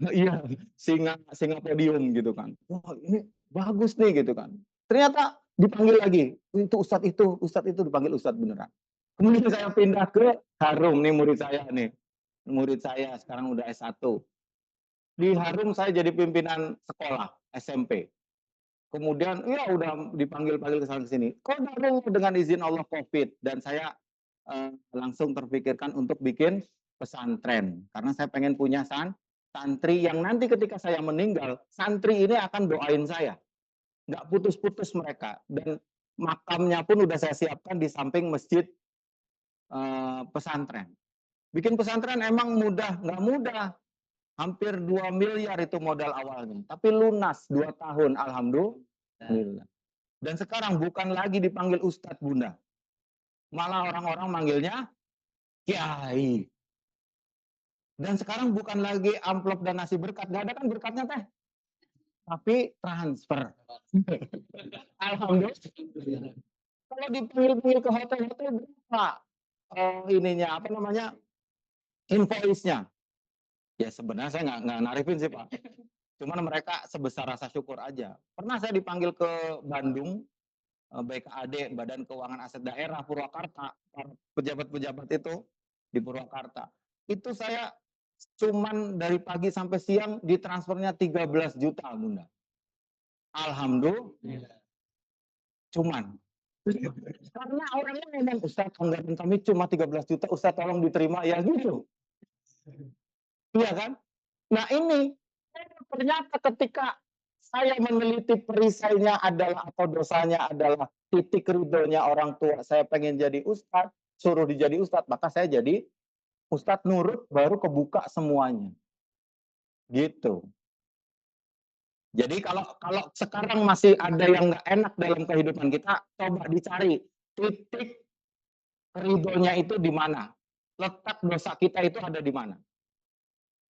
iya, singa podium gitu kan. Wah ini bagus nih gitu kan. Ternyata dipanggil lagi, itu ustadz itu dipanggil ustadz beneran. Kemudian saya pindah ke Harum, nih murid saya nih. Murid saya sekarang udah S1. Di Harum saya jadi pimpinan sekolah SMP. Kemudian ya udah dipanggil-panggil ke sana ke sini. Kok dengan izin Allah Covid, dan saya langsung terpikirkan untuk bikin pesantren karena saya pengen punya santri yang nanti ketika saya meninggal, santri ini akan doain saya. Nggak putus-putus mereka, dan makamnya pun udah saya siapkan di samping masjid pesantren. Bikin pesantren emang mudah? Nggak mudah. Hampir 2 miliar itu modal awalnya. Tapi lunas 2 tahun, alhamdulillah. Dan sekarang bukan lagi dipanggil Ustadz Bunda. Malah orang-orang manggilnya Kiai. Dan sekarang bukan lagi amplop dan nasi berkat. Nggak ada kan berkatnya teh. Tapi transfer. Alhamdulillah. Kalau dipanggil-panggil ke hotel-hotel berapa ininya apa namanya invoice-nya? Ya sebenarnya saya nggak narifin sih Pak. Cuman mereka sebesar rasa syukur aja. Pernah saya dipanggil ke Bandung, BKAD, Badan Keuangan Aset Daerah Purwakarta, para pejabat-pejabat itu di Purwakarta. Itu saya cuman dari pagi sampai siang ditransfernya 13 juta Bunda. Alhamdulillah. Cuman karena orangnya ngomong, Ustaz, anggaran kami cuma 13 juta, Ustaz tolong diterima, ya gitu. Iya kan? Nah ini, ternyata ketika saya meneliti perisainya adalah atau dosanya adalah titik ridhonya orang tua, saya pengen jadi Ustaz, suruh dijadi Ustaz, maka saya jadi Ustaz nurut, baru kebuka semuanya. Gitu. Jadi kalau sekarang masih ada yang nggak enak dalam kehidupan kita, coba dicari titik ridhonya itu di mana? Letak dosa kita itu ada di mana?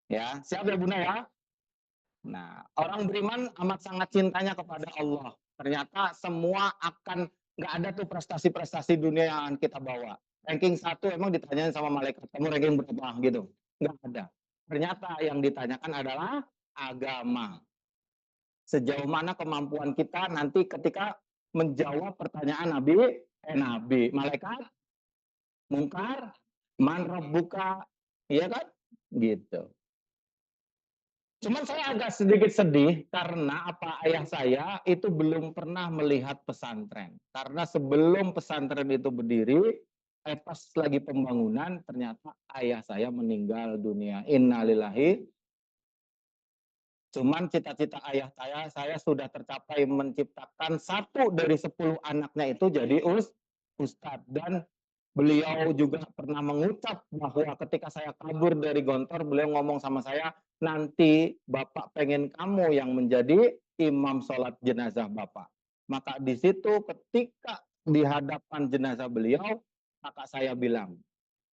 Ya, siap ya Bunda ya? Nah, orang beriman amat sangat cintanya kepada Allah. Ternyata semua akan nggak ada tuh prestasi-prestasi dunia yang akan kita bawa. Ranking 1 emang ditanyain sama malaikat, kamu ranking berapa gitu? Nggak ada. Ternyata yang ditanyakan adalah agama. Sejauh mana kemampuan kita nanti ketika menjawab pertanyaan Nabi, malaikat, mungkar, man rabbuka, iya kan? Gitu. Cuman saya agak sedikit sedih karena ayah saya itu belum pernah melihat pesantren. Karena sebelum pesantren itu berdiri, pas lagi pembangunan ternyata ayah saya meninggal dunia. Innalillahi. Cuman cita-cita ayah saya sudah tercapai menciptakan 1 dari 10 anaknya itu jadi ustadz. Dan beliau juga pernah mengucap bahwa ketika saya kabur dari Gontor, beliau ngomong sama saya, nanti Bapak pengen kamu yang menjadi imam sholat jenazah Bapak. Maka di situ ketika di hadapan jenazah beliau, kakak saya bilang,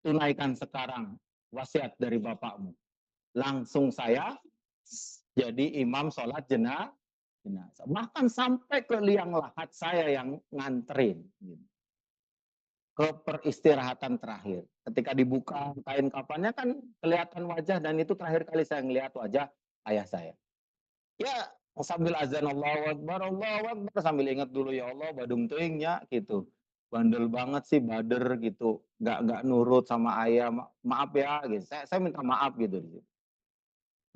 tunaikan sekarang wasiat dari Bapakmu. Langsung saya jadi imam sholat jenazah. Bahkan sampai ke liang lahat saya yang nganterin. Ke peristirahatan terakhir. Ketika dibuka kain kafannya kan kelihatan wajah, dan itu terakhir kali saya melihat wajah ayah saya. Ya, sambil azan Allahu Akbar, sambil ingat dulu ya Allah, badung teingnya gitu. Bandel banget sih bader gitu. Nggak nurut sama ayah, maaf ya gitu. Saya minta maaf gitu.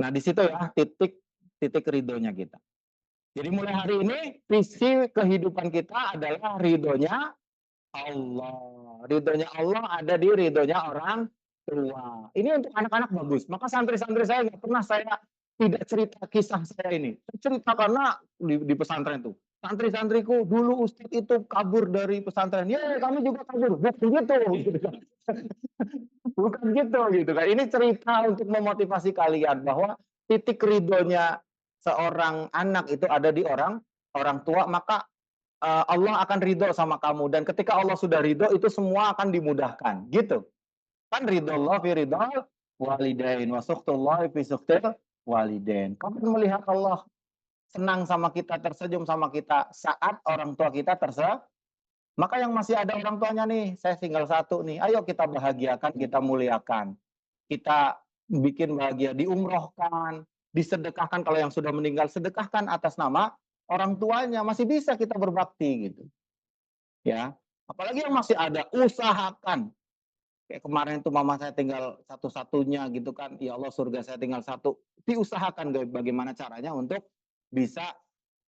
Nah, di situ ya titik ridhonya kita. Jadi mulai hari ini visi kehidupan kita adalah ridhonya Allah. Ridhonya Allah ada di ridhonya orang tua. Ini untuk anak-anak bagus. Maka santri-santri saya nggak pernah saya tidak cerita kisah saya ini. Saya cerita karena di pesantren itu. Santri-santriku dulu Ustadz itu kabur dari pesantren. Ya kami juga kabur. Bukan gitu. Bukan gitu kan. Ini cerita untuk memotivasi kalian bahwa titik ridhonya seorang anak itu ada di orang tua. Maka Allah akan ridho sama kamu, dan ketika Allah sudah ridho itu semua akan dimudahkan gitu kan. Ridho Allah fi ridho walidain wa suhtullah fi suhtil walidain. Kapan melihat Allah senang sama kita, tersenyum sama kita saat orang tua kita tersenyum. Maka yang masih ada orang tuanya nih, saya tinggal 1 nih, ayo kita bahagiakan, kita muliakan, kita bikin bahagia, diumrohkan, disedekahkan. Kalau yang sudah meninggal, sedekahkan atas nama orang tuanya, masih bisa kita berbakti gitu. Ya, apalagi yang masih ada, usahakan. Kayak kemarin itu mama saya tinggal satu-satunya gitu kan, ya Allah surga saya tinggal 1. Diusahakan bagaimana caranya untuk bisa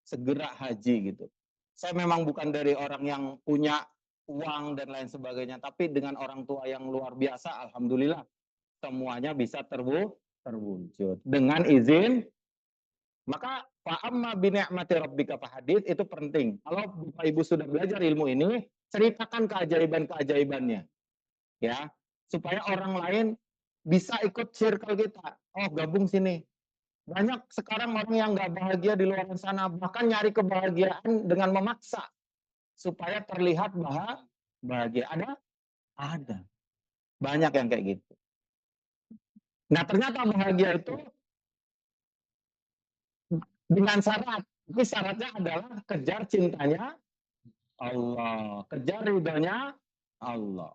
segera haji gitu. Saya memang bukan dari orang yang punya uang dan lain sebagainya, tapi dengan orang tua yang luar biasa, alhamdulillah semuanya bisa terwujud dengan izin. Maka fa'amma bi ni'mati rabbika fahadits itu penting. Kalau Bapak Ibu sudah belajar ilmu ini, ceritakan keajaiban-keajaibannya. Ya, supaya orang lain bisa ikut circle kita. Oh, gabung sini. Banyak sekarang orang yang nggak bahagia di luar sana, bahkan nyari kebahagiaan dengan memaksa supaya terlihat bahagia. Ada? Ada. Banyak yang kayak gitu. Nah, ternyata bahagia itu dengan syarat. Tapi syaratnya adalah kejar cintanya Allah, kejar ridhonya Allah.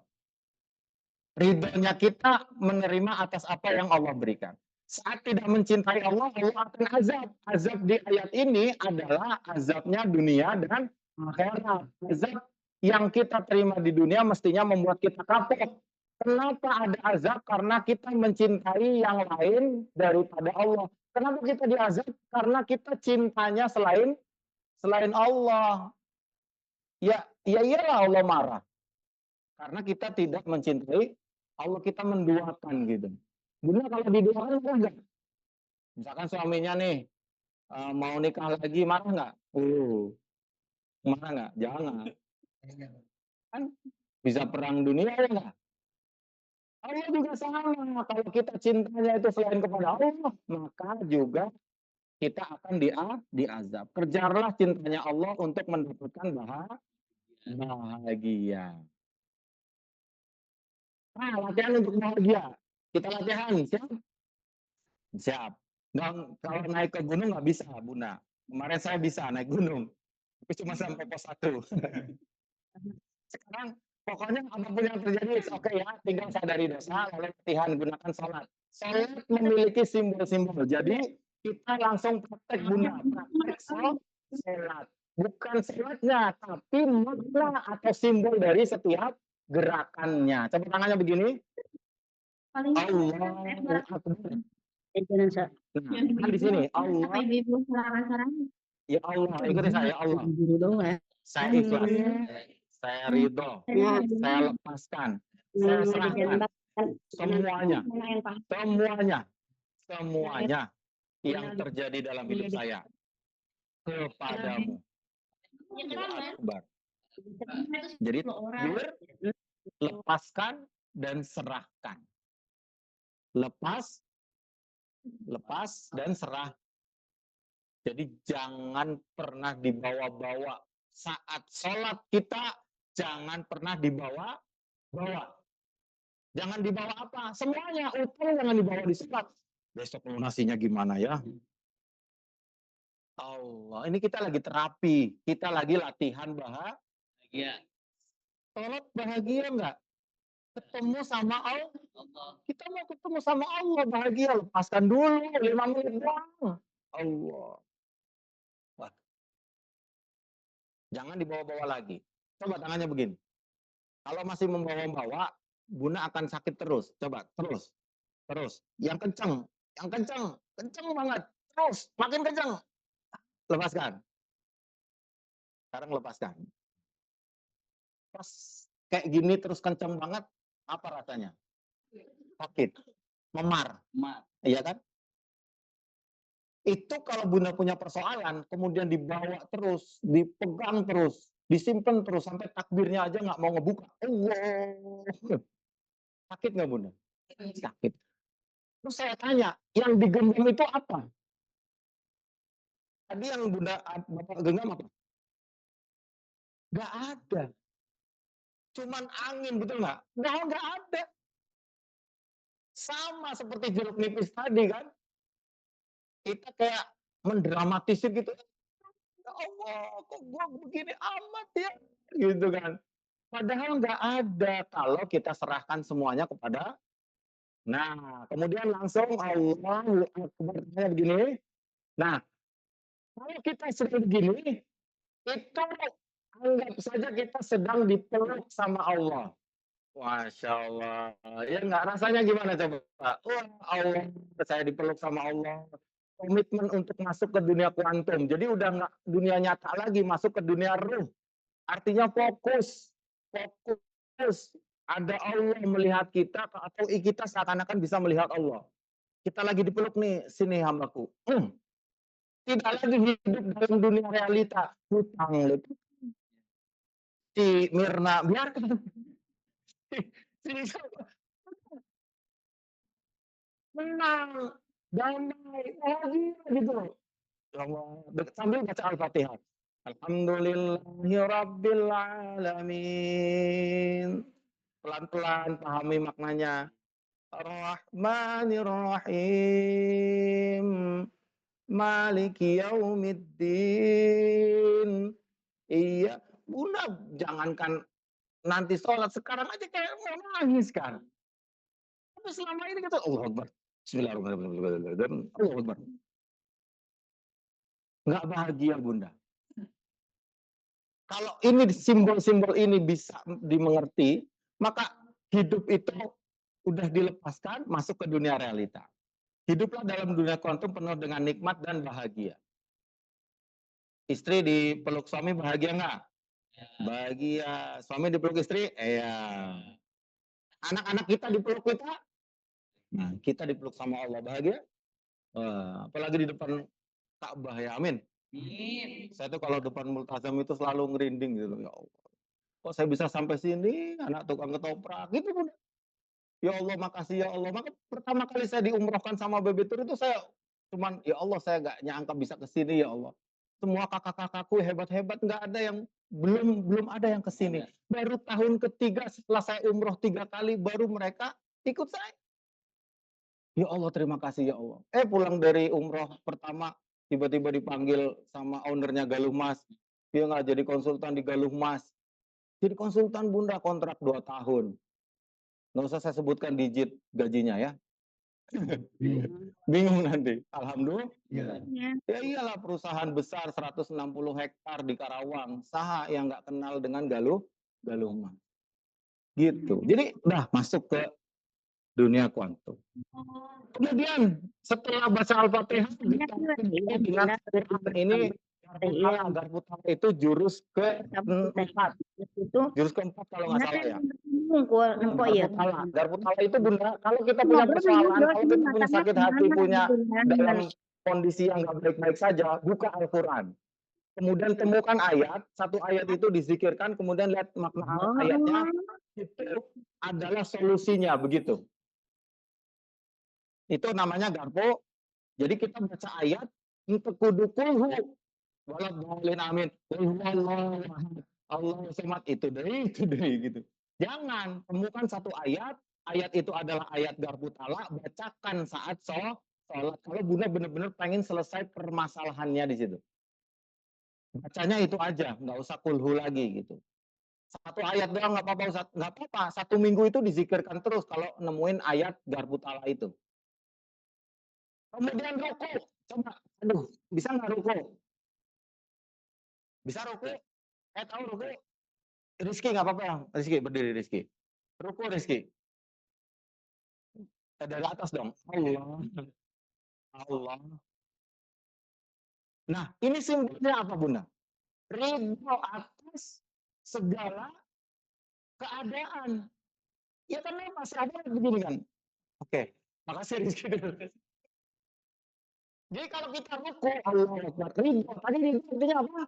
Ridhonya kita menerima atas apa yang Allah berikan. Saat tidak mencintai Allah, Allah akan azab. Azab di ayat ini adalah azabnya dunia dan akhirat. Azab yang kita terima di dunia mestinya membuat kita kapok. Kenapa ada azab? Karena kita mencintai yang lain daripada Allah. Kenapa kita diazab? Karena kita cintanya selain Allah. Ya iyalah Allah marah. Karena kita tidak mencintai Allah, kita menduakan gitu. Benar kalau diduakan marah nggak? Misalkan suaminya nih mau nikah lagi, marah nggak? Marah nggak? Jangan. Kan bisa perang dunia ya nggak? Allah juga sama. Kalau kita cintanya itu selain kepada Allah, maka juga kita akan diazab. Kejarlah cintanya Allah untuk mendapatkan bahagia. Nah, latihan untuk bahagia. Kita latihan, siap? Siap. Dan kalau naik ke gunung nggak bisa, Bunda. Kemarin saya bisa naik gunung, tapi cuma sampai pos 1. Sekarang pokoknya apapun yang terjadi, oke ya, tinggal sadari dosa, lalu latihan gunakan sholat. Sholat memiliki simbol-simbol. Jadi kita langsung praktek, Bunda, praktek sholat. Bukan sholatnya, tapi makna atau simbol dari setiap gerakannya. Coba tangannya begini. Allahu Akbar. Nah, kan di sini Allah. Ya Allah, ikuti saya, ya Allah. Saya ikhlas, saya ridho, saya lepaskan, saya serahkan semuanya, yang terjadi dalam hidup saya kepadamu. Akbar. Jadi lepaskan dan serahkan. Lepas dan serah. Jadi jangan pernah dibawa-bawa. Saat sholat kita jangan pernah dibawa-bawa. Jangan dibawa apa? Semuanya, utang jangan dibawa di sholat. Besok lunasinya gimana ya? Allah, ini kita lagi terapi. Kita lagi latihan bahagia. Sholat bahagia enggak? Ketemu sama Allah. Kita mau ketemu sama Allah bahagia. Lepaskan dulu 5 menit doang. Allah. Wah. Jangan dibawa-bawa lagi. Coba tangannya begini. Kalau masih membawa-bawa, Bunda akan sakit terus. Coba, terus. Yang kencang banget. Terus, makin kencang. Lepaskan. Sekarang lepaskan. Pas kayak gini terus kencang banget, apa rasanya? Sakit. Memar. Iya kan? Itu kalau Bunda punya persoalan, kemudian dibawa terus, dipegang terus, disimpan terus, sampai takbirnya aja nggak mau ngebuka. Allah. Sakit nggak Bunda? Sakit. Terus saya tanya, yang digenggam itu apa? Tadi yang Bunda Bapak genggam apa? Nggak ada. Cuman angin, betul nggak? Nggak ada. Sama seperti jeruk nipis tadi kan? Kita kayak mendramatisir gitu. Ya Allah, kok gua begini amat ya? Gitu kan. Padahal nggak ada kalau kita serahkan semuanya kepada. Nah, kemudian langsung Allahu Akbar begini. Nah, kalau kita sedang begini, itu anggap saja kita sedang dipeluk sama Allah. Masya Allah. Ya nggak, rasanya gimana coba? Wah, Allah, saya dipeluk sama Allah. Komitmen untuk masuk ke dunia kuantum. Jadi udah nggak dunia nyata lagi, masuk ke dunia ruh. Artinya fokus. Ada Allah melihat kita, atau kita seakan-akan bisa melihat Allah. Kita lagi dipeluk nih, sini hambaku. Tidak lagi hidup dalam dunia realita. Hutang. Si Mirna, biarkan. menang, damai, bahagia gitu loh. Ya Allah, sambil baca Al-Fatihah. Alhamdulillahi Rabbil Alamin. Pelan-pelan pahami maknanya. Ar-Rahmanir Rahim. Maliki Yaumiddin. Iya, Bunda jangankan nanti sholat, sekarang aja kayak mau nangis kan. Tapi selama ini kita Allahu Akbar. Bismillahirrahmanirrahim. Allahu Akbar. Nggak bahagia Bunda. Kalau ini simbol-simbol ini bisa dimengerti, maka hidup itu udah dilepaskan masuk ke dunia realita. Hiduplah dalam dunia kuantum penuh dengan nikmat dan bahagia. Istri dipeluk suami bahagia nggak? Bahagia. Suami dipeluk istri? Iya. Anak-anak kita dipeluk kita? Nah, kita dipeluk sama Allah bahagia. Apalagi di depan Ka'bah ya, amin. Saya tuh kalau depan multazam itu selalu ngerinding gitu, ya Allah. Kok saya bisa sampai sini, anak tukang ketoprak gitu Bunda. Ya Allah makasih ya Allah. Maka pertama kali saya diumrohkan sama Baby Tur itu saya cuman ya Allah saya nggak nyangka bisa ke sini ya Allah. Semua kakak-kakakku hebat-hebat nggak ada yang belum ada yang ke sini. Baru tahun ketiga setelah saya umroh 3 kali baru mereka ikut saya. Ya Allah terima kasih ya Allah. Pulang dari umroh pertama tiba-tiba dipanggil sama ownernya Galuh Mas. Dia nggak jadi konsultan di Galuh Mas. Jadi konsultan Bunda kontrak 2 tahun. Nggak usah saya sebutkan digit gajinya ya. Bingung nanti. Alhamdulillah. Ya iyalah perusahaan besar 160 hektar di Karawang. Saha yang nggak kenal dengan Galuh Mas. Gitu. Jadi udah masuk ke dunia kuantum. Kemudian setelah baca Al-Fatihah dengan Quran ini Garputala itu jurus keempat. Jurus keempat kalau nggak salah ya. Garputala itu Bunda, kalau kita punya persoalan, kalau kita punya sakit hati, punya dalam kondisi yang nggak baik-baik saja, buka Al-Quran. Kemudian temukan ayat, satu ayat itu dizikirkan, kemudian lihat makna ayatnya, itu adalah solusinya, begitu. Itu namanya garpo. Jadi kita baca ayat untuk kudukulhu waladhalin amin. Allah somat itu deh gitu. Jangan temukan satu ayat, ayat itu adalah ayat Garputala, bacakan saat sholat. Kalau Bunda benar-benar pengen selesai permasalahannya di situ. Bacanya itu aja, nggak usah kulhu lagi gitu. Satu ayat doang nggak apa-apa Ustaz, nggak apa-apa. 1 minggu itu dizikirkan terus kalau nemuin ayat Garputala itu. Kemudian ruku, coba, bisa nggak ruku? Bisa ruku? Tahu ruku? Rizky nggak apa-apa, Rizky berdiri Rizky. Ruku Rizky. Dari atas dong. Allah. Nah, ini simbolnya apa Bunda? Ridho atas segala keadaan. Ya karena masih ada begini kan. Oke, makasih Rizky. Jadi kalau kita ruku, Allah Akbar, ridho. Tadi ridho artinya apa?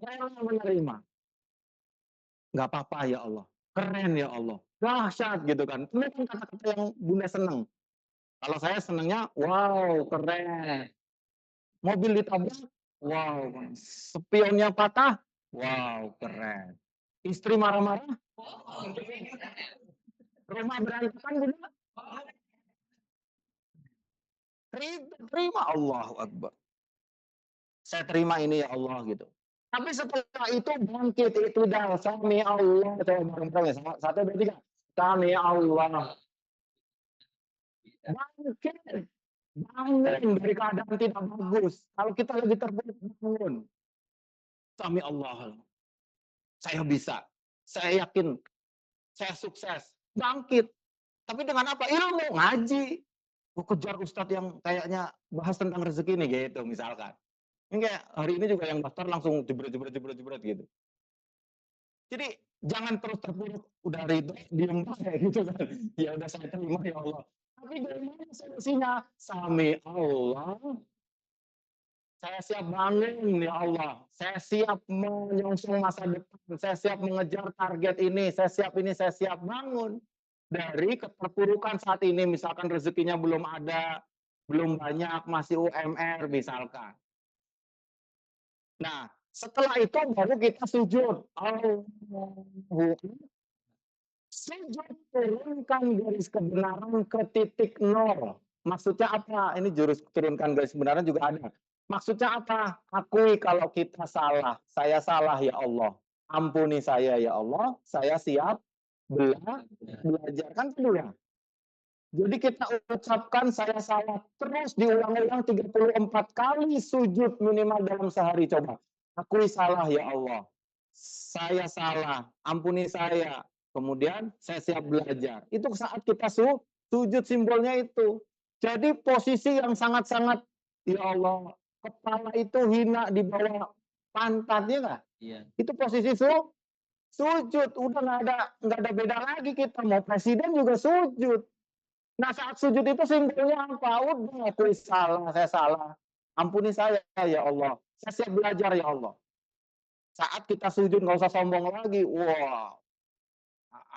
Rela menerima. Nggak apa-apa ya Allah. Keren ya Allah. Dahsyat gitu kan. Itu kan kata-kata yang Bunda seneng. Kalau saya senengnya, wow keren. Mobil ditabrak, wow. Spionnya patah, wow keren. Istri marah-marah, rumah berantakan Bunda. Terima Allahu Akbar. Saya terima ini ya Allah gitu. Tapi setelah itu bangkit itu dah sami Allah. Coba bareng-bareng ya. 1, 2, 3. Sami Allah. Bangkit. Bangun dari keadaan tidak bagus. Kalau kita lagi terpuruk, bangun. Sami Allah. Saya bisa. Saya yakin. Saya sukses. Bangkit. Tapi dengan apa? Ilmu, ngaji. Gue kejar ustadz yang kayaknya bahas tentang rezeki nih gitu misalkan. Ini kayak hari ini juga yang daftar langsung jebret gitu. Jadi jangan terus terpuruk udah ridho diem kayak gitu kan. Ya udah saya terima ya Allah. Tapi dari mana solusinya? Sami Allah. Saya siap bangun ya Allah. Saya siap menyongsong masa depan. Saya siap mengejar target ini. Saya siap bangun. dari keterpurukan saat ini, misalkan rezekinya belum ada, belum banyak, masih UMR misalkan. Nah, setelah itu baru kita sujud. Sujud turunkan garis kebenaran ke titik nol. Maksudnya apa? Ini jurus turunkan garis kebenaran juga ada. Maksudnya apa? Akui kalau kita salah. Saya salah ya Allah. Ampuni saya ya Allah. Saya siap belajar. Kan itu ya. Jadi kita ucapkan saya salah. Terus diulang-ulang 34 kali sujud minimal dalam sehari. Coba. Akui salah ya Allah. Saya salah. Ampuni saya. Kemudian saya siap belajar. Itu saat kita sujud simbolnya itu. Jadi posisi yang sangat-sangat, ya Allah, kepala itu hina di bawah pantatnya nggak? Iya. Itu posisi sujud. Udah nggak ada beda lagi kita. Mau presiden juga sujud. Nah saat sujud itu simbolnya apa? Udah aku salah, saya salah. Ampuni saya ya Allah. Saya siap belajar ya Allah. Saat kita sujud nggak usah sombong lagi. Wah,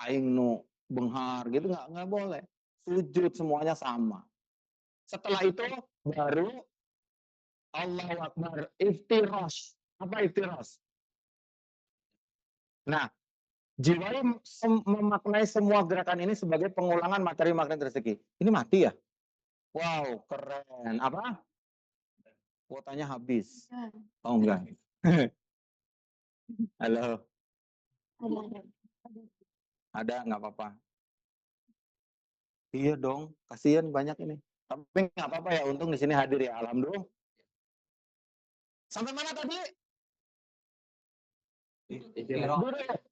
aing nu benghar gitu nggak boleh. Sujud semuanya sama. Setelah itu baru Allahu Akbar iftirash. Apa iftirash? Nah, jiwai memaknai semua gerakan ini sebagai pengulangan materi magnet rezeki. Ini mati ya? Wow, keren. Apa? Kuotanya habis. Oh enggak. Halo. Ada nggak apa-apa. Iya dong, kasihan banyak ini. Tapi nggak apa-apa ya, untung di sini hadir ya, alhamdulillah. Sampai mana tadi?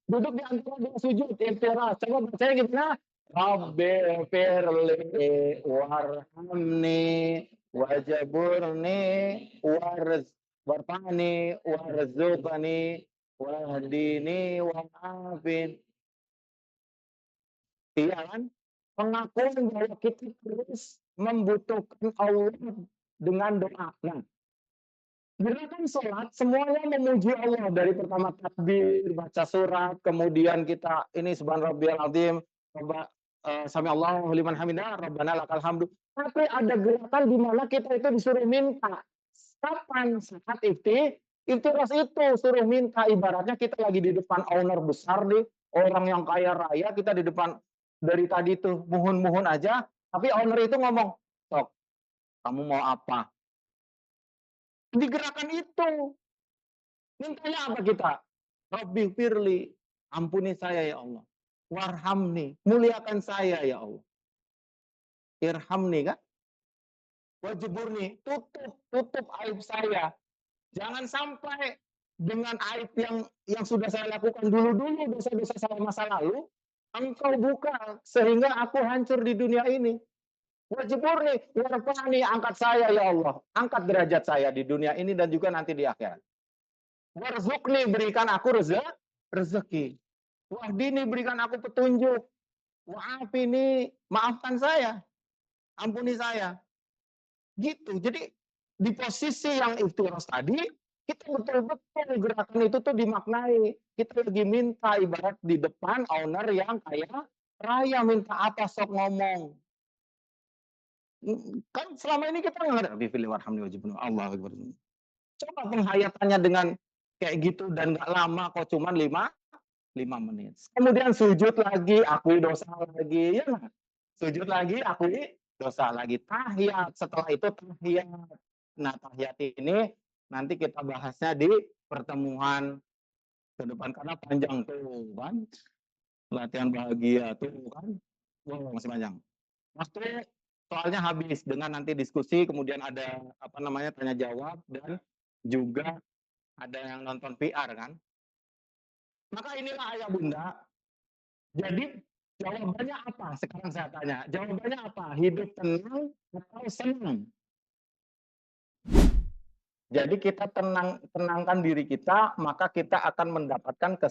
Duduk di antara dua sujud, iftirash. Coba bacanya gimana? Rabbi firli warhamni wajaburni warfani warzuqani wahdini wa'afin. Iya kan? Pengakuan bahwa kita terus membutuhkan Allah dengan doa. Nah, gerakan sholat semuanya memuji Allah dari pertama takbir, baca surat, kemudian kita ini subhan rabbiyal azim, sami Allahu liman hamidah, rabbana lakal hamdu. Tapi ada gerakan di mana kita itu disuruh minta. Kapan? Saat iftiras itu suruh minta. Ibaratnya kita lagi di depan owner besar nih, orang yang kaya raya, kita di depan dari tadi tuh muhun-muhun aja, tapi owner itu ngomong, "Sok, kamu mau apa?" Di gerakan itu. Mintanya apa kita? Rabbi firli, ampuni saya ya Allah. Warhamni, muliakan saya ya Allah. Irhamni kan? Wajiburni, tutup aib saya. Jangan sampai dengan aib yang sudah saya lakukan dulu-dulu, dosa-dosa saya masa lalu, engkau buka sehingga aku hancur di dunia ini. Wajiburni, warfa'ni, angkat saya ya Allah. Angkat derajat saya di dunia ini dan juga nanti di akhirat. Warzuqni, berikan aku rezeki. Wahdini, berikan aku petunjuk. Wa'afini, maafkan saya. Ampuni saya. Gitu. Jadi di posisi yang iftirash tadi, kita betul-betul gerakan itu tuh dimaknai. Kita lagi minta ibarat di depan owner yang kaya raya, minta apa sok ngomong. Kan selama ini kita nggak ada bifili warhamni wajibun Allah. Coba penghayatannya dengan kayak gitu dan nggak lama kok, cuman 5 menit. Kemudian sujud lagi, akui dosa lagi, ya nggak? Sujud lagi, akui dosa lagi. Tahiyat, setelah itu tahiyat. Nah, tahiyat ini nanti kita bahasnya di pertemuan ke depan karena panjang tuh kan. Latihan bahagia tuh kan. Wow, masih panjang. Waktu soalnya habis dengan nanti diskusi, kemudian ada apa namanya tanya jawab dan juga ada yang nonton PR kan. Maka inilah ayah bunda. Jadi jawabannya apa? Sekarang saya tanya. Jawabannya apa? Hidup tenang atau senang? Jadi kita tenangkan diri kita, maka kita akan mendapatkan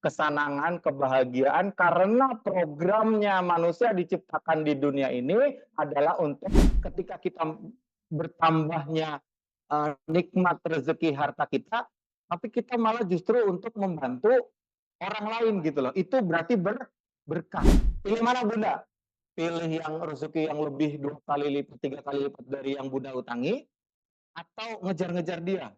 kesenangan, kebahagiaan karena programnya manusia diciptakan di dunia ini adalah untuk ketika kita bertambahnya nikmat rezeki harta kita, tapi kita malah justru untuk membantu orang lain gitu loh. Itu berarti berkah. Pilih mana Bunda? Pilih yang rezeki yang lebih 2 kali lipat, 3 kali lipat dari yang Bunda utangi, atau ngejar-ngejar dia?